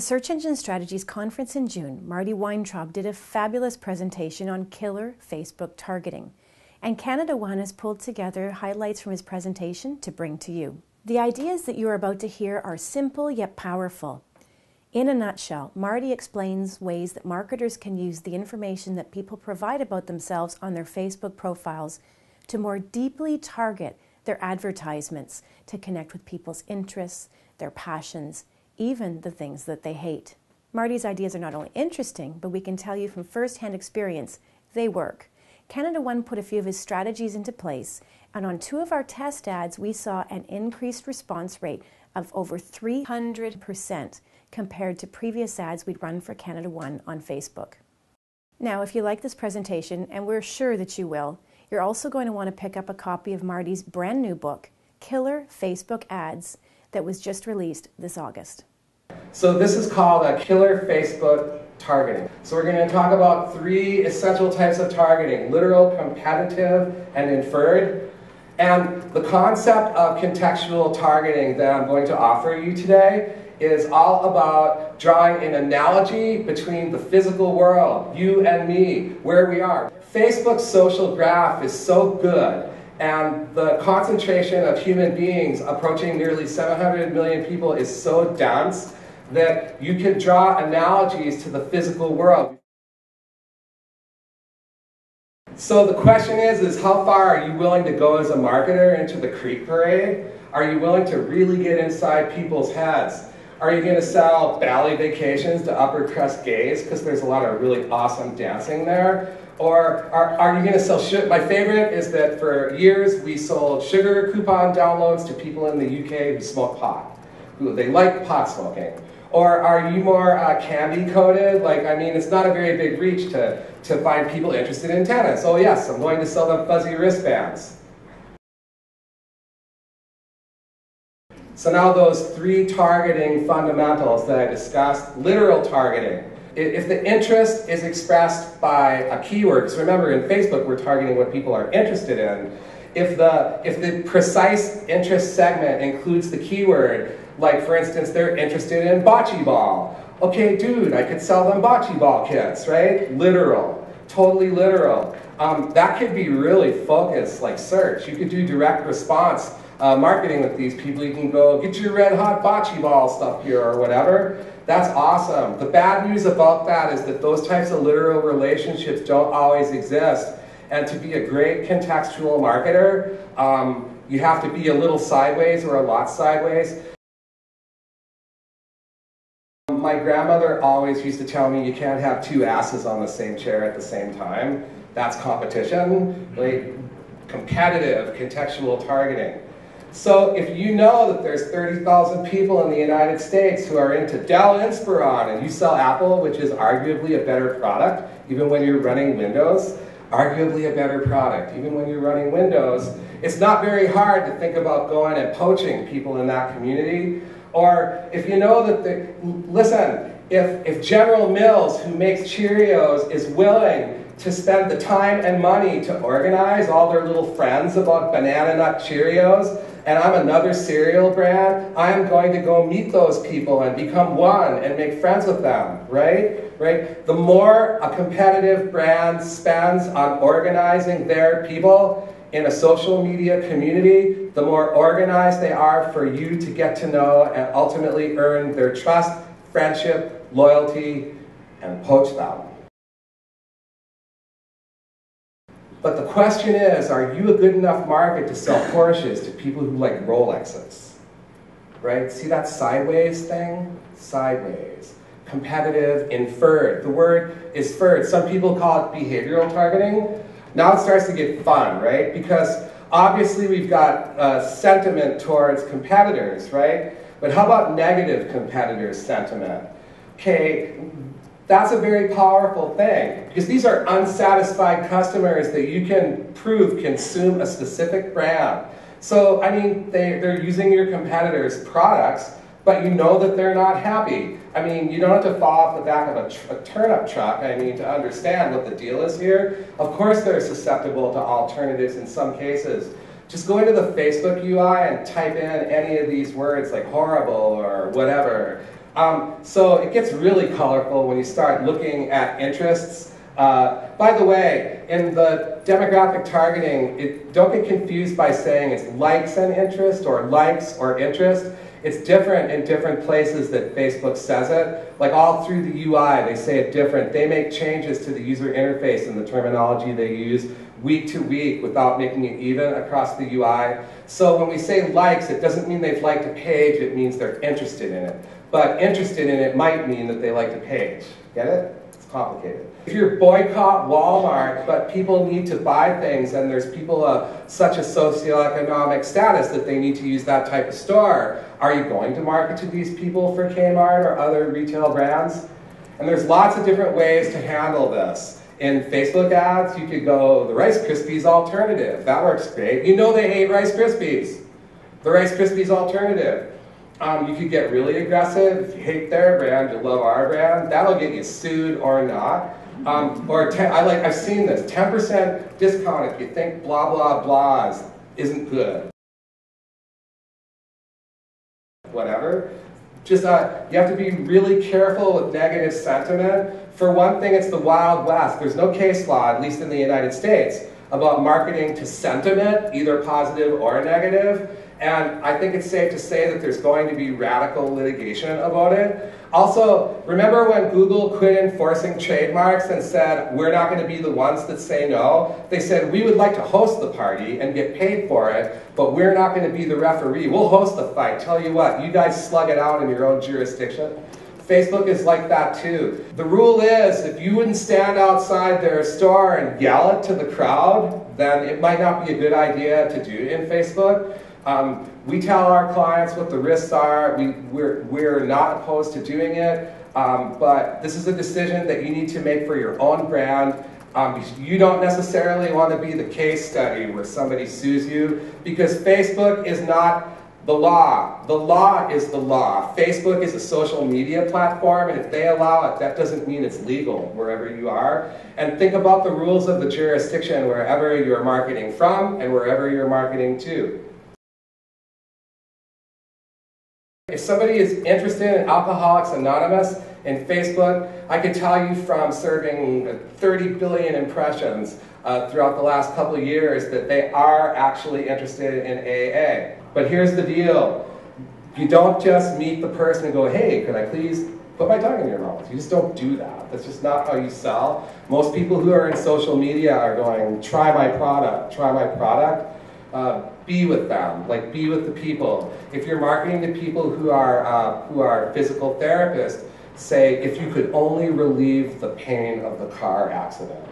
Search Engine Strategies conference in June, Marty Weintraub did a fabulous presentation on killer Facebook targeting, and Canada One has pulled together highlights from his presentation to bring to you. The ideas that you are about to hear are simple yet powerful. In a nutshell, Marty explains ways that marketers can use the information that people provide about themselves on their Facebook profiles to more deeply target their advertisements to connect with people's interests, their passions, even the things that they hate. Marty's ideas are not only interesting, but we can tell you from first-hand experience, they work. Canada One put a few of his strategies into place, and on 2 of our test ads, we saw an increased response rate of over 300% compared to previous ads we'd run for Canada One on Facebook. Now, if you like this presentation, and we're sure that you will, you're also going to want to pick up a copy of Marty's brand new book, Killer Facebook Ads, that was just released this August. So this is called a killer Facebook targeting. So we're going to talk about 3 essential types of targeting: literal, competitive, and inferred. And the concept of contextual targeting that I'm going to offer you today is all about drawing an analogy between the physical world, you and me, where we are. Facebook's social graph is so good, and the concentration of human beings approaching nearly 700 million people is so dense that you can draw analogies to the physical world. So the question is how far are you willing to go as a marketer into the creep parade? Are you willing to really get inside people's heads? Are you going to sell Bali vacations to upper crust gays because there's a lot of really awesome dancing there? Or are you going to sell sugar? My favorite is that for years we sold sugar coupon downloads to people in the UK who smoke pot, who they like pot smoking. Or are you more candy coded? Like, I mean, it's not a very big reach to find people interested in tennis. Oh yes, I'm going to sell them fuzzy wristbands. So now those 3 targeting fundamentals that I discussed. Literal targeting. If the interest is expressed by a keyword, because remember in Facebook we're targeting what people are interested in. If the precise interest segment includes the keyword, like for instance they're interested in bocce ball. Okay dude, I could sell them bocce ball kits, right? Literal. Totally literal. That could be really focused, like search. You could do direct response marketing with these people. You can go, get your red hot bocce ball stuff here or whatever. That's awesome. The bad news about that is that those types of literal relationships don't always exist. And to be a great contextual marketer, you have to be a little sideways or a lot sideways. My grandmother always used to tell me you can't have 2 asses on the same chair at the same time. That's competition. Like, competitive contextual targeting. So if you know that there's 30,000 people in the United States who are into Dell Inspiron and you sell Apple, which is arguably a better product, even when you're running Windows, arguably a better product, even when you're running Windows, it's not very hard to think about going and poaching people in that community. Or if you know that listen, if General Mills, who makes Cheerios, is willing to spend the time and money to organize all their little friends about banana nut Cheerios, and I'm another cereal brand, I'm going to go meet those people and become one and make friends with them, right? The more a competitive brand spends on organizing their people in a social media community, the more organized they are for you to get to know and ultimately earn their trust, friendship, loyalty, and poach them. But the question is, are you a good enough market to sell Porsches to people who like Rolexes? Right? See that sideways thing? Sideways. Competitive, inferred. The word is inferred. Some people call it behavioral targeting. Now it starts to get fun, right? Because obviously we've got sentiment towards competitors, right? But how about negative competitors' sentiment? Okay, that's a very powerful thing, because these are unsatisfied customers that you can prove consume a specific brand. So, I mean, they're using your competitors' products, but you know that they're not happy. I mean, you don't have to fall off the back of a turnip truck, I mean, to understand what the deal is here. Of course they're susceptible to alternatives in some cases. Just go into the Facebook UI and type in any of these words like horrible or whatever. So it gets really colorful when you start looking at interests. By the way, in the demographic targeting, don't get confused by saying it's likes and interest or likes or interest. It's different in different places that Facebook says it. Like all through the UI, they say it different. They make changes to the user interface and the terminology they use week to week without making it even across the UI. So when we say likes, it doesn't mean they've liked a page, it means they're interested in it. But interested in it might mean that they liked a page. Get it? It's complicated. If you're boycott Walmart, but people need to buy things and there's people of such a socioeconomic status that they need to use that type of store, are you going to market to these people for Kmart or other retail brands? And there's lots of different ways to handle this. In Facebook ads, you could go the Rice Krispies alternative. That works great. You know they hate Rice Krispies. The Rice Krispies alternative. You could get really aggressive. If you hate their brand, you love our brand. That'll get you sued or not. I've seen this, 10% discount if you think blah, blah, blah isn't good. Whatever. Just, you have to be really careful with negative sentiment. For one thing, it's the Wild West. There's no case law, at least in the United States, about marketing to sentiment, either positive or negative. And I think it's safe to say that there's going to be radical litigation about it. Also, remember when Google quit enforcing trademarks and said, we're not going to be the ones that say no? They said, we would like to host the party and get paid for it, but we're not going to be the referee. We'll host the fight. Tell you what, you guys slug it out in your own jurisdiction. Facebook is like that too. The rule is, if you wouldn't stand outside their store and yell it to the crowd, then it might not be a good idea to do in Facebook. We tell our clients what the risks are. We're not opposed to doing it, but this is a decision that you need to make for your own brand. You don't necessarily want to be the case study where somebody sues you, because Facebook is not the law. The law is the law. Facebook is a social media platform, and if they allow it, that doesn't mean it's legal wherever you are. And think about the rules of the jurisdiction wherever you're marketing from and wherever you're marketing to. If somebody is interested in Alcoholics Anonymous in Facebook, I can tell you from serving 30 billion impressions throughout the last couple of years that they are actually interested in AA. But here's the deal. You don't just meet the person and go, hey, could I please put my tongue in your mouth? You just don't do that. That's just not how you sell. Most people who are in social media are going, try my product, try my product. Be with them, like be with the people. If you're marketing to people who are physical therapists, say, if you could only relieve the pain of the car accident.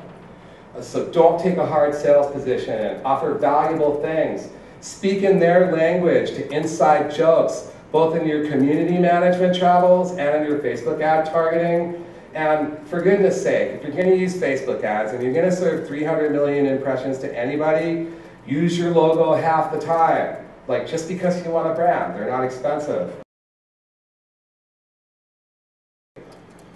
So don't take a hard sales position and offer valuable things. Speak in their language to inside jokes, both in your community management travels and in your Facebook ad targeting. And for goodness sake, if you're going to use Facebook ads and you're going to serve 300 million impressions to anybody, use your logo half the time. Like, just because you want a brand, they're not expensive.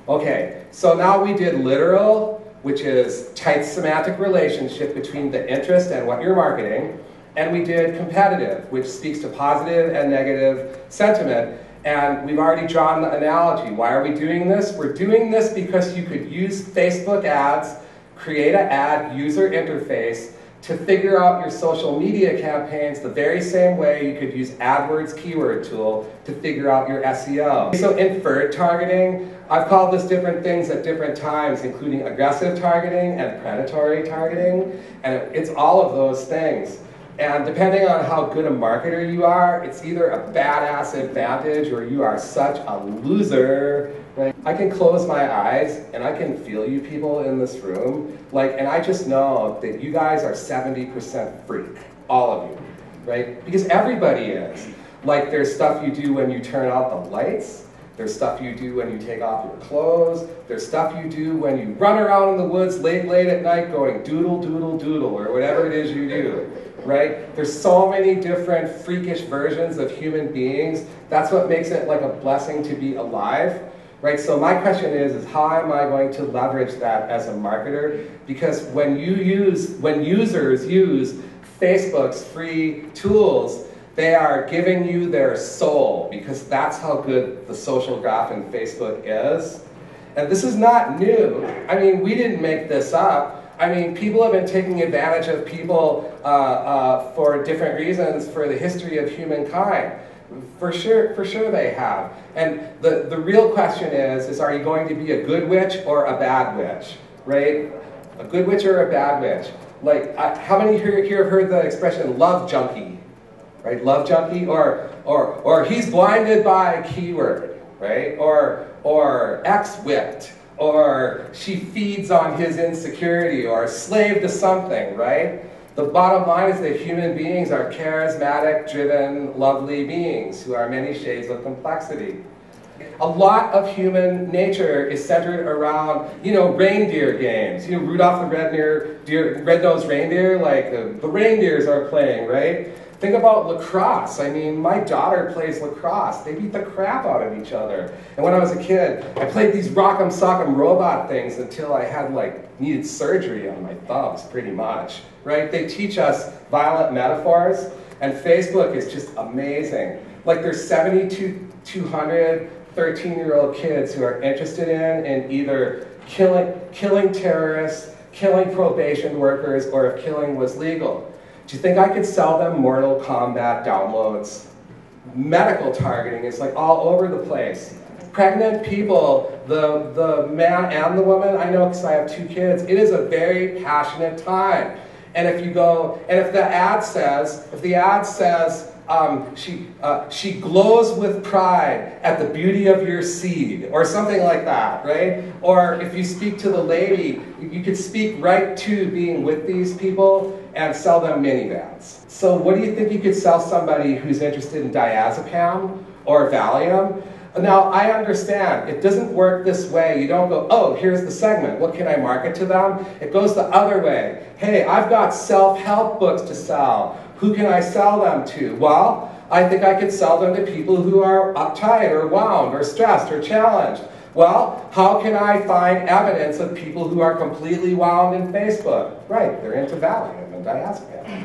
Okay, so now we did literal, which is tight semantic relationship between the interest and what you're marketing. And we did competitive, which speaks to positive and negative sentiment. And we've already drawn the analogy. Why are we doing this? We're doing this because you could use Facebook ads, create an ad user interface, to figure out your social media campaigns the very same way you could use AdWords keyword tool to figure out your SEO. So inferred targeting, I've called this different things at different times, including aggressive targeting and predatory targeting, and it's all of those things. And depending on how good a marketer you are, it's either a badass advantage or you are such a loser. Right? I can close my eyes and I can feel you people in this room. And I just know that you guys are 70% freak, all of you, right? Because everybody is. Like, there's stuff you do when you turn out the lights. There's stuff you do when you take off your clothes. There's stuff you do when you run around in the woods late at night going doodle, doodle, doodle, or whatever it is you do, right? There's so many different freakish versions of human beings. That's what makes it like a blessing to be alive, right? So my question is how am I going to leverage that as a marketer? Because when users use Facebook's free tools, They are giving you their soul, because that's how good the social graph in Facebook is. And this is not new. I mean, we didn't make this up. I mean, people have been taking advantage of people for different reasons for the history of humankind. For sure they have. And the real question is are you going to be a good witch or a bad witch, right? A good witch or a bad witch? Like, how many here have heard the expression love junkie, right? Love junkie, or he's blinded by a keyword, right? Or ex-whipped, or she feeds on his insecurity, or slave to something, right? The bottom line is that human beings are charismatic, driven, lovely beings who are many shades of complexity. A lot of human nature is centered around, reindeer games. Rudolph the red-nosed reindeer, like the reindeers are playing, right? Think about lacrosse. I mean, my daughter plays lacrosse. They beat the crap out of each other. And when I was a kid, I played these rock'em sock'em robot things until I had needed surgery on my thumbs, pretty much, right? They teach us violent metaphors, and Facebook is just amazing. Like, there's 7,200 13-year-old kids who are interested in either killing terrorists, killing probation workers, or if killing was legal. Do you think I could sell them Mortal Kombat downloads? Medical targeting is all over the place. Pregnant people, the man and the woman, I know because I have 2 kids, it is a very passionate time. And if the ad says, she glows with pride at the beauty of your seed, or something like that, right? Or if you speak to the lady, you could speak right to being with these people and sell them minivans. So what do you think you could sell somebody who's interested in diazepam or Valium? Now, I understand, it doesn't work this way. You don't go, oh, here's the segment, what can I market to them? It goes the other way. Hey, I've got self-help books to sell. Who can I sell them to? Well, I think I could sell them to people who are uptight or wound or stressed or challenged. Well, how can I find evidence of people who are completely wound in Facebook? Right, they're into Valium and diazepam.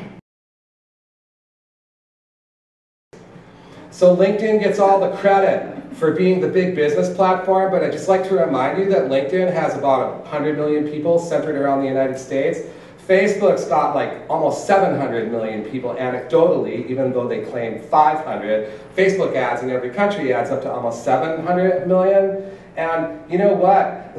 So LinkedIn gets all the credit for being the big business platform, but I'd just like to remind you that LinkedIn has about 100 million people centered around the United States. Facebook's got almost 700 million people anecdotally, even though they claim 500. Facebook ads in every country adds up to almost 700 million. And you know what?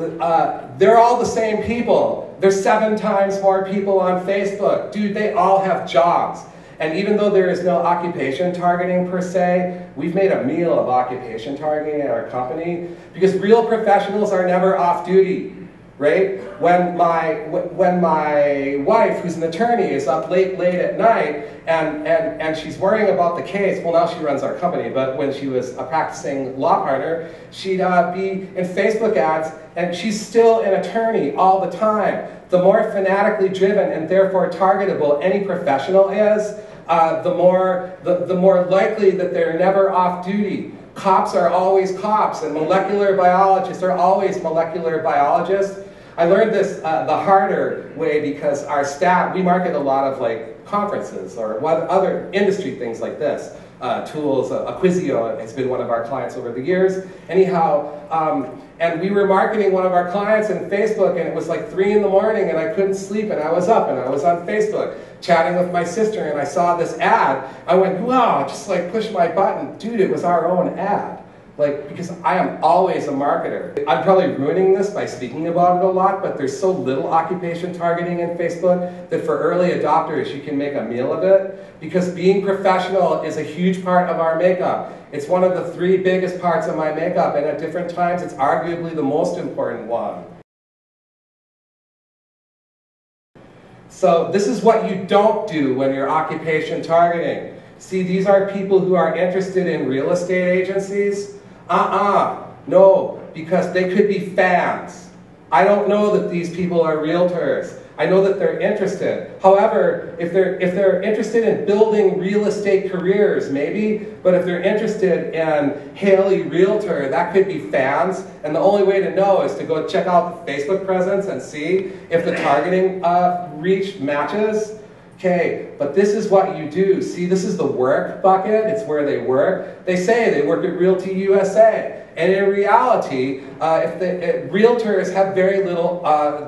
They're all the same people. There's 7 times more people on Facebook. Dude, they all have jobs. And even though there is no occupation targeting per se, we've made a meal of occupation targeting at our company because real professionals are never off duty, right? When my wife, who's an attorney, is up late at night and she's worrying about the case, well, now she runs our company, but when she was a practicing law partner, she'd be in Facebook ads, and she's still an attorney all the time. The more fanatically driven and therefore targetable any professional is, the more likely that they're never off duty. Cops are always cops, and molecular biologists are always molecular biologists. I learned this the harder way because our staff, we market a lot of conferences or other industry things like this. Tools, Acquisio has been one of our clients over the years. Anyhow, and we were marketing one of our clients in Facebook, and it was 3 in the morning, and I couldn't sleep, and I was up, and I was on Facebook chatting with my sister, and I saw this ad. I went, wow, just pushed my button. Dude, it was our own ad. Because I am always a marketer. I'm probably ruining this by speaking about it a lot, but there's so little occupation targeting in Facebook that for early adopters you can make a meal of it, because being professional is a huge part of our makeup. It's one of the 3 biggest parts of my makeup, and at different times it's arguably the most important one. So this is what you don't do when you're occupation targeting. See, these are people who are interested in real estate agencies. No, because they could be fans. I don't know that these people are realtors. I know that they're interested. However, if they're interested in building real estate careers, maybe, but if they're interested in Haley Realtor, that could be fans. And the only way to know is to go check out the Facebook presence and see if the targeting reach matches. Okay, but this is what you do. See, this is the work bucket. It's where they work. They say they work at Realty USA. And in reality, realtors have very little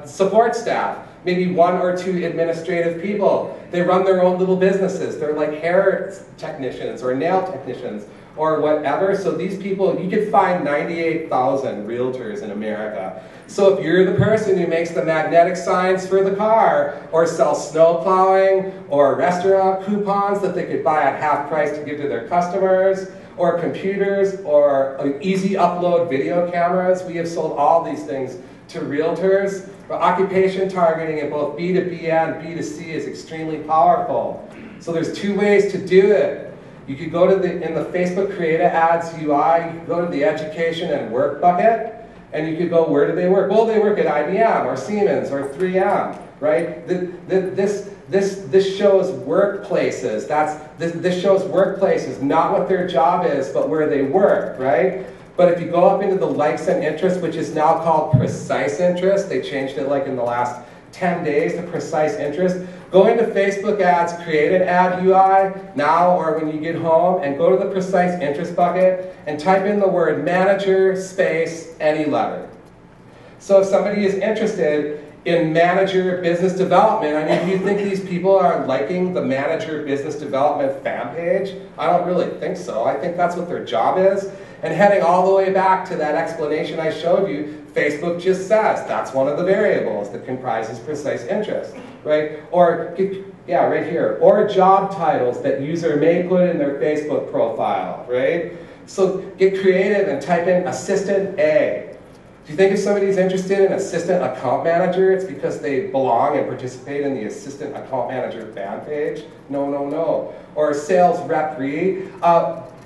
support staff. Maybe 1 or 2 administrative people. They run their own little businesses. They're like hair technicians or nail technicians or whatever. So these people, you could find 98,000 realtors in America. So if you're the person who makes the magnetic signs for the car, or sells snow plowing, or restaurant coupons that they could buy at half price to give to their customers, or computers, or easy upload video cameras, we have sold all these things to realtors. But occupation targeting in both B2B and B2C is extremely powerful. So there's 2 ways to do it. You could go to in the Facebook Creative Ads UI, you could go to the education and work bucket, and you could go, where do they work? Well, they work at IBM or Siemens or 3M, right? This shows workplaces. This shows workplaces, not what their job is, but where they work, right? But if you go up into the likes and interests, which is now called precise interest, they changed it like in the last 10 days to precise interest. Go into Facebook ads, create an ad UI now or when you get home, and go to the precise interest bucket and type in the word manager space any letter. So if somebody is interested in manager business development, I mean, do you think these people are liking the manager business development fan page? I don't really think so. I think that's what their job is. And heading all the way back to that explanation I showed you, Facebook just says that's one of the variables that comprises precise interest, right? Or, yeah, right here. Or job titles that user may put in their Facebook profile, right? So get creative and type in assistant A. Do you think if somebody's interested in assistant account manager, it's because they belong and participate in the assistant account manager fan page? No, no, no. Or sales rep re.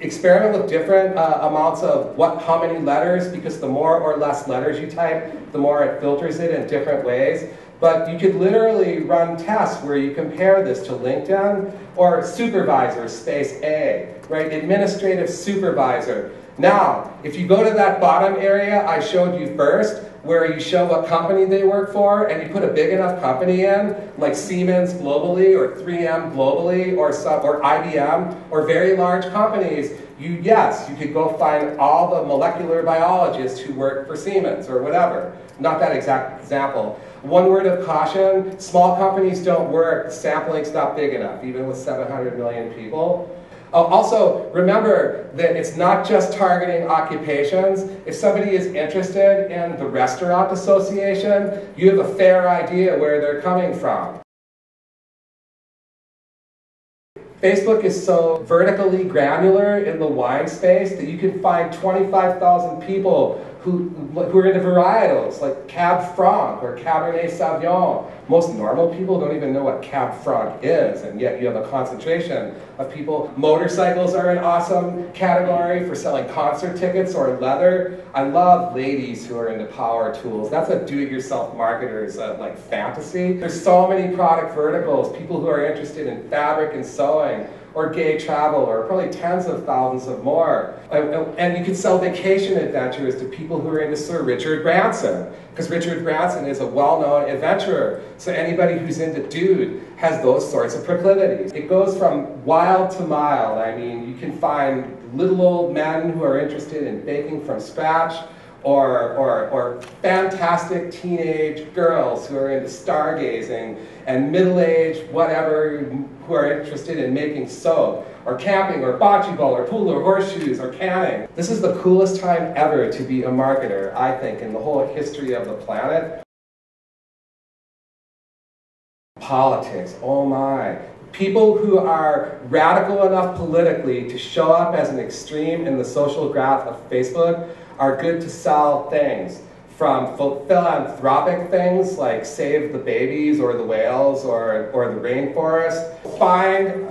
Experiment with different amounts of how many letters, because the more or less letters you type, the more it filters it in different ways. But you could literally run tests where you compare this to LinkedIn, or supervisor space A, right? Administrative supervisor. Now, if you go to that bottom area I showed you first, where you show what company they work for, and you put a big enough company in, like Siemens globally, or 3M globally, or IBM, or very large companies, you could go find all the molecular biologists who work for Siemens, or whatever. Not that exact example. One word of caution, small companies don't work, the sampling's not big enough, even with 700 million people. Also, remember that it's not just targeting occupations. If somebody is interested in the restaurant association, you have a fair idea where they're coming from. Facebook is so vertically granular in the wine space that you can find 25,000 people who are into varietals, like Cab Franc or Cabernet Sauvignon. Most normal people don't even know what Cab Franc is, and yet you have a concentration of people. Motorcycles are an awesome category for selling concert tickets or leather. I love ladies who are into power tools. That's a do-it-yourself marketer's like fantasy. There's so many product verticals, people who are interested in fabric and sewing, or gay travel, or probably tens of thousands of more. And you can sell vacation adventures to people who are into Sir Richard Branson, because Richard Branson is a well-known adventurer. So anybody who's into dude has those sorts of proclivities. It goes from wild to mild. I mean, you can find little old men who are interested in baking from scratch, or fantastic teenage girls who are into stargazing, and middle-aged whatever who are interested in making soap, or camping, or bocce ball, or pool, or horseshoes, or canning. This is the coolest time ever to be a marketer, I think, in the whole history of the planet. Politics, oh my. People who are radical enough politically to show up as an extreme in the social graph of Facebook are good to sell things, from philanthropic things like save the babies or the whales or the rainforest.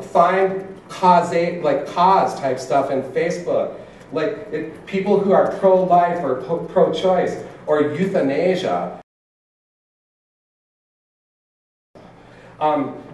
Find cause type stuff in Facebook, like people who are pro-life or pro-choice or euthanasia.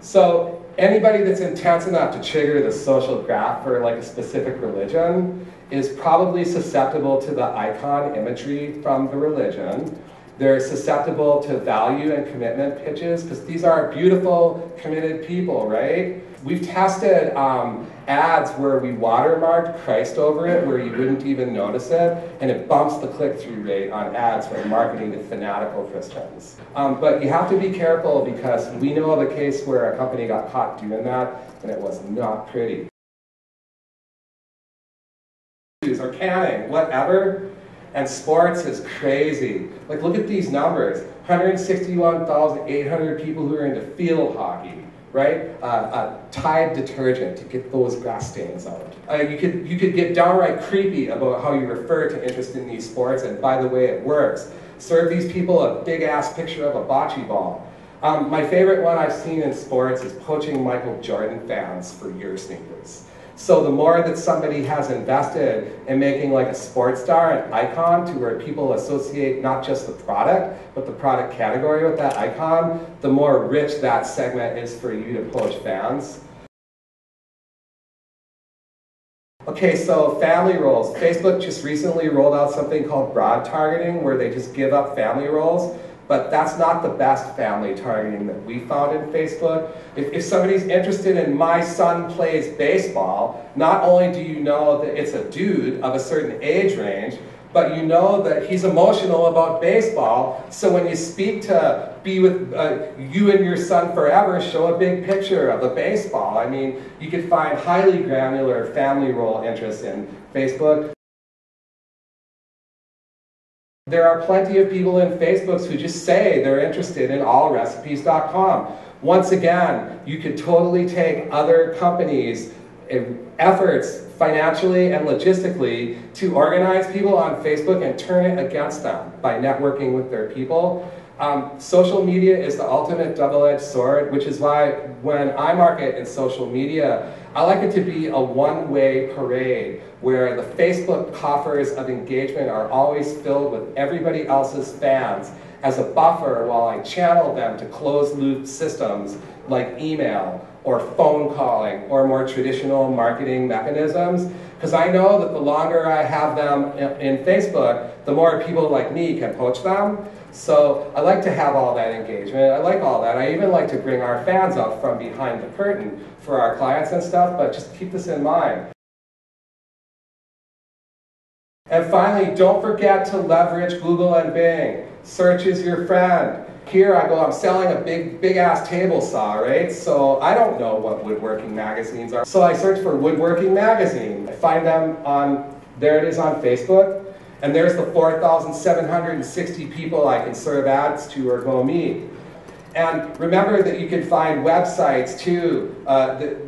So anybody that's intense enough to trigger the social graph for like a specific religion is probably susceptible to the icon imagery from the religion. They're susceptible to value and commitment pitches because these are beautiful, committed people, right? We've tested ads where we watermarked Christ over it where you wouldn't even notice it, and it bumps the click-through rate on ads when marketing to fanatical Christians. But you have to be careful because we know of a case where a company got caught doing that, and it was not pretty. Or canning, whatever. And sports is crazy. Like, look at these numbers. 161,800 people who are into field hockey, right? Tide detergent to get those grass stains out. You could get downright creepy about how you refer to interest in these sports, and by the way, it works. Serve these people a big-ass picture of a bocce ball. My favorite one I've seen in sports is poaching Michael Jordan fans for your sneakers. So the more that somebody has invested in making like a sports star, an icon, to where people associate not just the product, but the product category with that icon, the more rich that segment is for you to poach fans. Okay, so family roles. Facebook just recently rolled out something called broad targeting, where they just give up family roles. But that's not the best family targeting that we found in Facebook. If somebody's interested in my son plays baseball, not only do you know that it's a dude of a certain age range, but you know that he's emotional about baseball, so when you speak to be with you and your son forever, show a big picture of the baseball. I mean, you could find highly granular family role interests in Facebook. There are plenty of people in Facebook who just say they're interested in allrecipes.com. Once again, you could totally take other companies' efforts financially and logistically to organize people on Facebook and turn it against them by networking with their people. Social media is the ultimate double-edged sword, which is why when I market in social media, I like it to be a one-way parade where the Facebook coffers of engagement are always filled with everybody else's fans as a buffer while I channel them to closed-loop systems like email or phone calling or more traditional marketing mechanisms. Because I know that the longer I have them in Facebook, the more people like me can poach them. So I like to have all that engagement. I like all that. I even like to bring our fans out from behind the curtain for our clients and stuff, but just keep this in mind. And finally, don't forget to leverage Google and Bing. Search is your friend. Here I go, I'm selling a big ass table saw, right? So I don't know what woodworking magazines are. So I search for woodworking magazine. I find them on, there it is on Facebook. And there's the 4,760 people I can serve ads to or go meet. And remember that you can find websites too.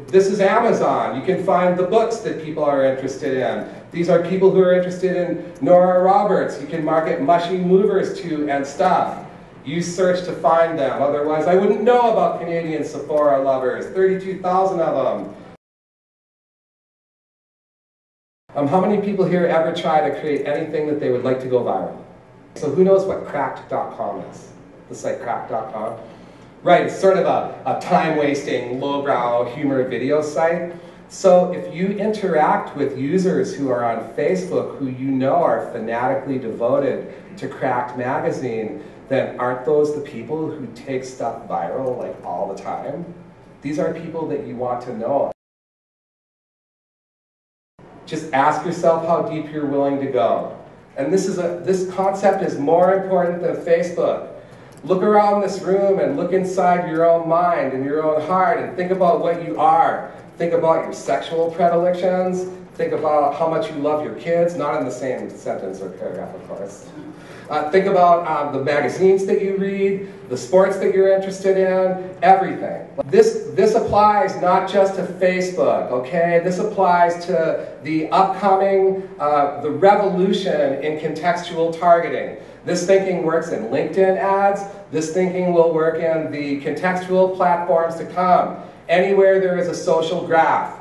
This is Amazon. You can find the books that people are interested in. These are people who are interested in Nora Roberts. You can market mushy movers to and stuff. Use search to find them. Otherwise, I wouldn't know about Canadian Sephora lovers. 32,000 of them. How many people here ever try to create anything that they would like to go viral? So who knows what cracked.com is? The site cracked.com? Right, it's sort of a time-wasting, lowbrow humor video site. So if you interact with users who are on Facebook who you know are fanatically devoted to Cracked magazine, then aren't those the people who take stuff viral like all the time? These are people that you want to know. Just ask yourself how deep you're willing to go. And this concept is more important than Facebook. Look around this room and look inside your own mind and your own heart and think about what you are. Think about your sexual predilections. Think about how much you love your kids, not in the same sentence or paragraph, of course. Think about the magazines that you read, the sports that you're interested in, everything. This applies not just to Facebook, okay? This applies to the upcoming, the revolution in contextual targeting. This thinking works in LinkedIn ads. This thinking will work in the contextual platforms to come. Anywhere there is a social graph.